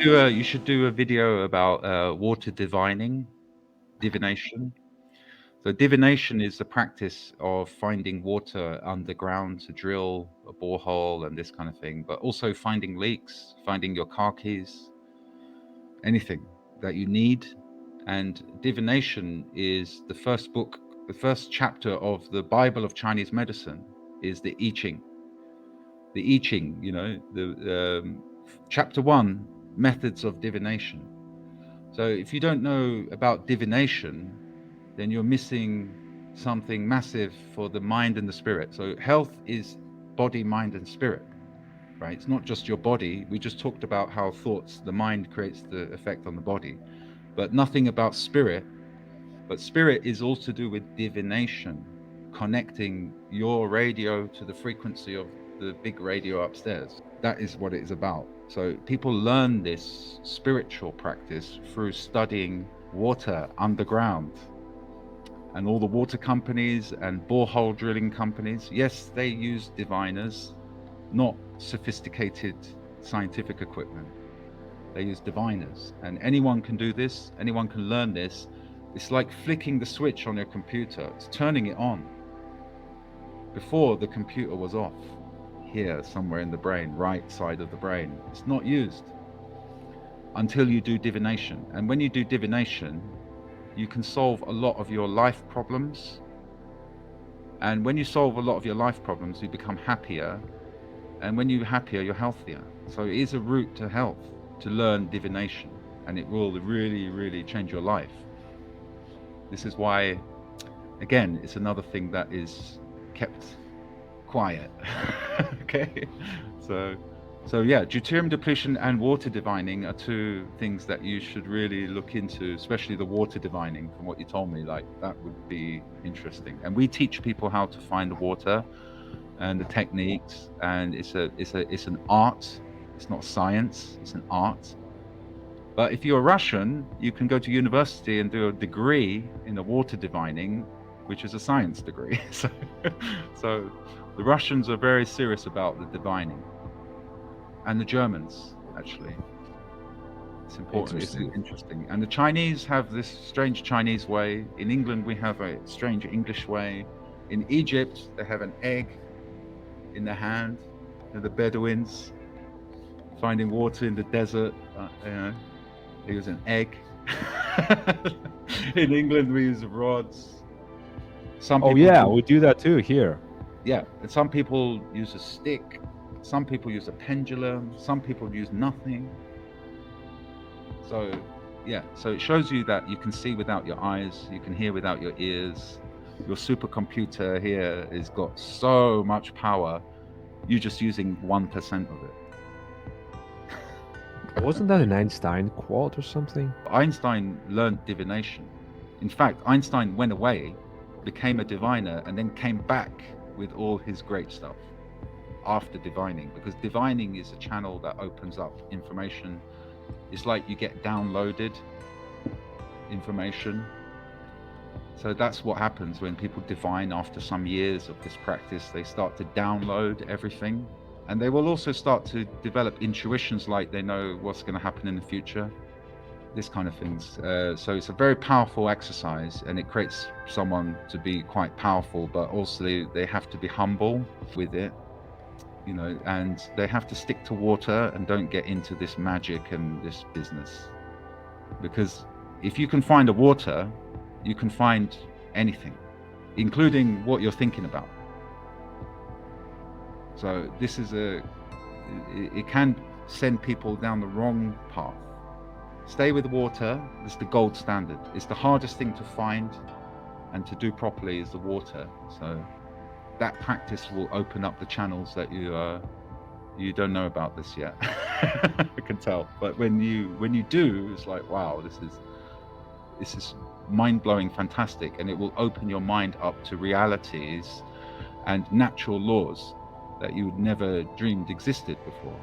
should do a video about water divination. So divination is the practice of finding water underground to drill a borehole and this kind of thing, but also finding leaks, finding your car keys, anything that you need. And divination is the first book, the first chapter of the Bible of Chinese medicine is the I Ching. The I Ching, the chapter 1, methods of divination. So if you don't know about divination, then you're missing something massive for the mind and the spirit. So health is body, mind, and spirit, right? It's not just your body. We just talked about how thoughts, the mind creates the effect on the body, but nothing about spirit. But spirit is all to do with divination, connecting your radio to the frequency of the big radio upstairs. That is what it is about. So people learn this spiritual practice through studying water underground. And all the water companies and borehole drilling companies, yes, they use diviners, not sophisticated scientific equipment. They use diviners. And anyone can do this, anyone can learn this. It's like flicking the switch on your computer, it's turning it on. Before, the computer was off, here, somewhere in the brain, right side of the brain. It's not used until you do divination. And when you do divination, you can solve a lot of your life problems. And when you solve a lot of your life problems, you become happier. And when you're happier, you're healthier. So it is a route to health, to learn divination. And it will really, really change your life. This is why, again, it's another thing that is kept quiet. Okay? So yeah, deuterium depletion and water divining are two things that you should really look into, especially the water divining. From what you told me, like that would be interesting. And we teach people how to find the water and the techniques, and it's an art. It's not science. It's an art. But if you're Russian, you can go to university and do a degree in the water divining, which is a science degree. So the Russians are very serious about the divining. And the Germans, actually. It's important. It's interesting. And the Chinese have this strange Chinese way. In England, we have a strange English way. In Egypt, they have an egg in their hand. And the Bedouins finding water in the desert. They use an egg. In England, we use rods. We do that too here. Yeah, and some people use a stick. Some people use a pendulum. Some people use nothing. So, yeah. So it shows you that you can see without your eyes. You can hear without your ears. Your supercomputer here has got so much power. You're just using 1% of it. Wasn't that an Einstein quote or something? Einstein learned divination. In fact, Einstein went away, became a diviner, and then came back with all his great stuff after divining, because divining is a channel that opens up information. It's like you get downloaded information. So that's what happens when people divine after some years of this practice. They start to download everything, and they will also start to develop intuitions, like they know what's going to happen in the future, this kind of things. So it's a very powerful exercise, and it creates someone to be quite powerful, but also they have to be humble with it. And they have to stick to water and don't get into this magic and this business. Because if you can find a water, you can find anything, including what you're thinking about. So this is it can send people down the wrong path. Stay with water. It's the gold standard. It's the hardest thing to find and to do properly is the water. So that practice will open up the channels that you don't know about this yet. I can tell. But when you do, it's like, wow, this is mind-blowing, fantastic, and it will open your mind up to realities and natural laws that you would never dreamed existed before.